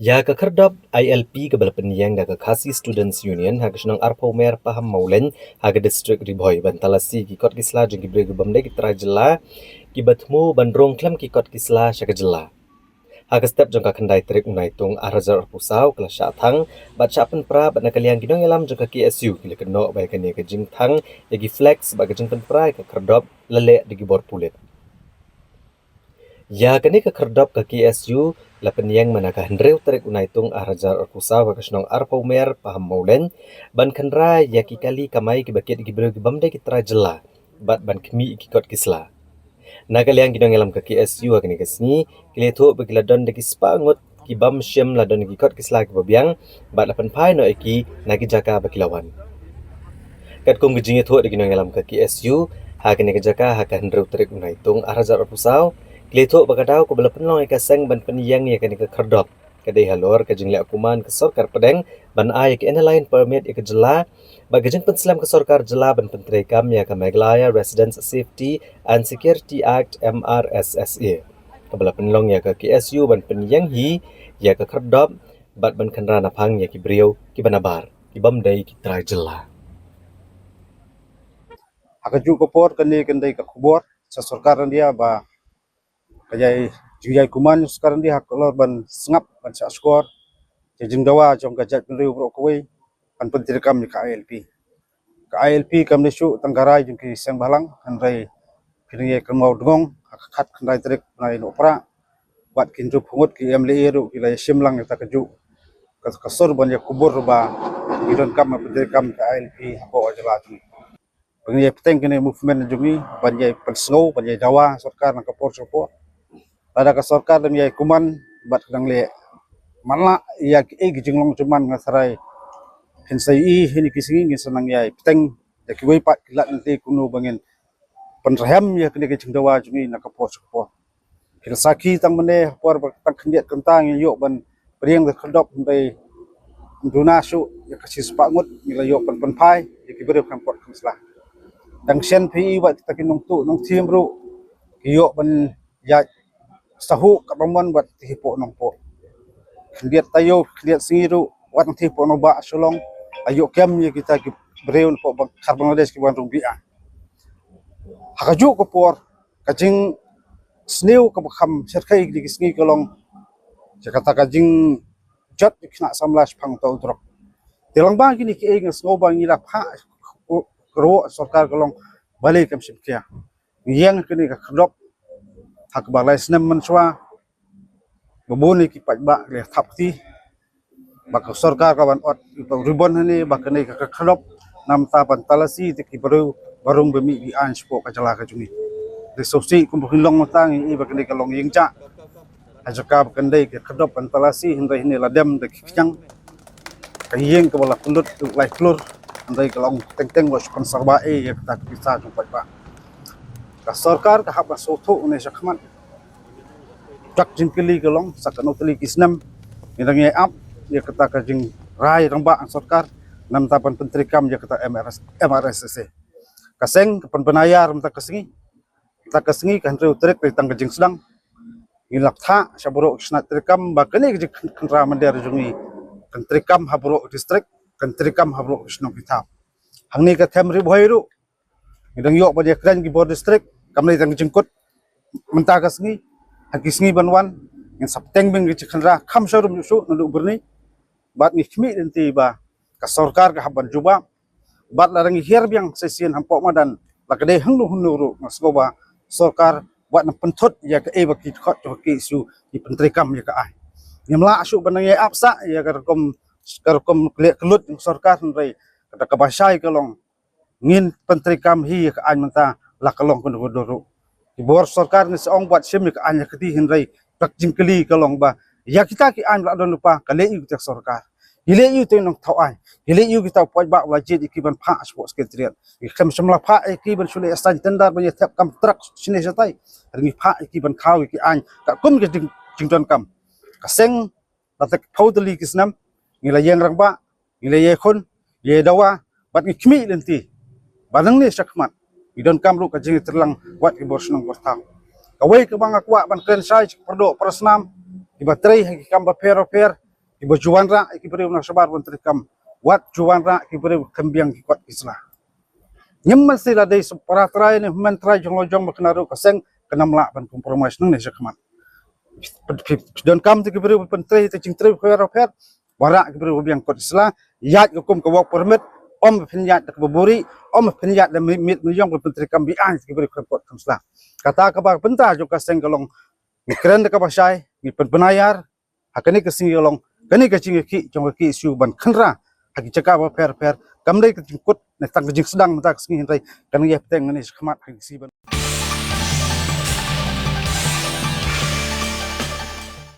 Ya ka kardab ILP ka balapanyang da ka Khasi Students Union ha kisnang arpo mer paham maulen ha ka district riboy bantalasi ki kot kisla jeng gibre gubamde ki trajela ki batmu bandrong klam ki kot kisla syakajela. Ha ka step jong ka kandai trik unai tung arazar pusau kala syathang bat syapen pra bat nakaliang gidong elam jong ka KSU kila keno bai ka ni ka jing thang yagi flex ba ka jing pen pra ka kardab lele digi bor pulit. Ya kani ka kardap ka KSU lapan yang mana ka hendreu tarik unai tung arajar arpusa wa kasnong arpau mer paham maulen ban kandra ya ki kali kamai ki bakit ki bro ki bamde ki trajela bat ban kemi ki kot kisla nagal yang gidong elam ka KSU akni kasni kiletho bagila don de ki spangot ki bam shem la don ki kot kisla ki babiang bat lapan pai no eki nagi jaka bakilawan kat kong gijinge tho de gidong elam ka KSU ha kani ka jaka ha ka hendreu tarik unai tung arajar arpusau Kleto bakadau ko bala penlong ika seng ban peniyang ya kani ka kardop kadai halor ka jingle akuman ka sorkar pedeng ban ay ka line permit ika jela bagajeng penslam ka sorkar jela ban pentrekam ya ka Meghalaya Residence Safety and Security Act MRSSA ka bala penlong ya ka KSU ban peniyang hi ya ka kardop bat ban kanra napang ya ki brio ki banabar ki bamdai ki trai jela Akaju kopor kandai ka kubor sa sorkar dia ba kajai juyai kuman sekarang dia kalau ban sengap ban sa skor jeng dawa jong gajat penriu bro kuwi pan pentirkam ni ka ILP kam ni su tanggarai jeng ki sang balang andai kini kemau dengong khat kandai trik nai no pra bat kinju pungut ki MLA ru ki lai simlang ta kaju kasor ban ya kubur ba idon kam pentirkam ka ILP ko ajala tu pengi peteng kini movement jungi ban ya pensau ban ya dawa sorkar nak kapor sopo ada ka sorkar dan yai kuman bat kadang le mana ya jinglong cuman ngasarai hinsai hini kisingi ngi senang yai peteng ya ki wei pat kilat nanti kuno bangin penrehem ya kini ke jingdawa jungi nak kapos ko kilsaki tang mene por tak khendiat kentang yo ban priang de khodop bei duna su ya kasi spangut nila yo pan pai ya ki bere kan pot khuslah dang sen pi wat takin nong tu nong tim ru yo ban ya sahu kapamon bat hipo nong po lihat tayo lihat singiru wat ng hipo no ba sulong ayo kem ya kita ki breun po Bangladesh ki wan rubiah hakaju ko por kajing snew ka bakam serkai di kisngi kolong jakata kajing jat kna samlas phang to drok tilang ba kini ki eng snow bang ila pha ro sarkar kolong balik kam sikya yang kini ka khdop hak balai snem manswa babuni ki pajba le thapti bak sarkar ka ban ot ribon ni bakani ka khlop nam ta ban talasi ti ki baru barung bemi di an spo ka jala ka jumi de sosi kum hilong matang i bakani ka long yingcha ajaka bakandai ka khlop ban talasi hindai ni ladem de kyang ka yeng ka bala kulut lai klur andai ka long teng was kon sarba e ya ta bisa ju pajba ka sarkar ka hab sotho ne sakman tak jingkili kelong sakano teli kisnam nirang up ya kata kajing rai ramba sarkar nam tapan pentrikam ya kata MRSSA kaseng kapan penayar mta kasengi kan reu trek tang kajing sedang ngilap tha saburo snat trikam bakani kajing kanra mandar jungi kantrikam haburo district kantrikam haburo sno kita hangni ka them ri bhoiru nirang yok ba kran ki bor district kamni tang jingkut menta kasengi hakisngi banwan yang sapteng beng chikhanra kham sharum su nandu burni bat ni khmi denti ba ka sarkar ka haban juba bat larang hier biang sesien hampo madan lakade hanglu hunuru ngasgoba sarkar wat na penthot ya ka e bakit khot to ki su di pentrikam ya ka ai nyamla su banang ya apsa ya karkom kelut sarkar nrai kata ka basai kalong ngin pentrikam hi ka an menta lakalong kundu bor sarkar ni seong buat semik anya keti hinrai tak jingkeli kalong ba ya kita ki an la don lupa kale yu tak sarkar ile yu te nong thau ai ile yu kita poi ba wajib ikiban pha sports secretariat ikham samla pha ikiban sule astan tendar ban yat kam trak sine jatai ringi pha ikiban khaw ki an ka kum ke jington kam kaseng latak powdli kisnam ngila yang rang ba ngila ye khon ye dawa bat ni khmi lenti badang ni sakmat idon kamru ka jing terlang wat ki bor senong bortau kawai ke bang akwa ban kren sai perdo persnam di baterai ki kamba per ibu juan ra kiberi na sabar menteri kam wat juan ra kiberi kembiang kikot islah nyemmen sila dei para trai ni mentrai jong lojong maknaru kaseng kena melak ban kompromis nang ni sakman don kam ti kiberi menteri te jing tri khwer phet wara kiberi biang kot islah yat hukum ke work permit om penyat ke buburi om penyat dan mit milyong menteri kam bian kiberi kot islah kata ka ba bentar jo kaseng kalong ni keren ka ba sai ni penayar hakani kasing yolong kani kacing ki jong ki isu ban khanra hagi cakap apa per kam dai kacing kut nak tang kacing sedang tak singi hindai kan ya peteng ni khmat hagi si ban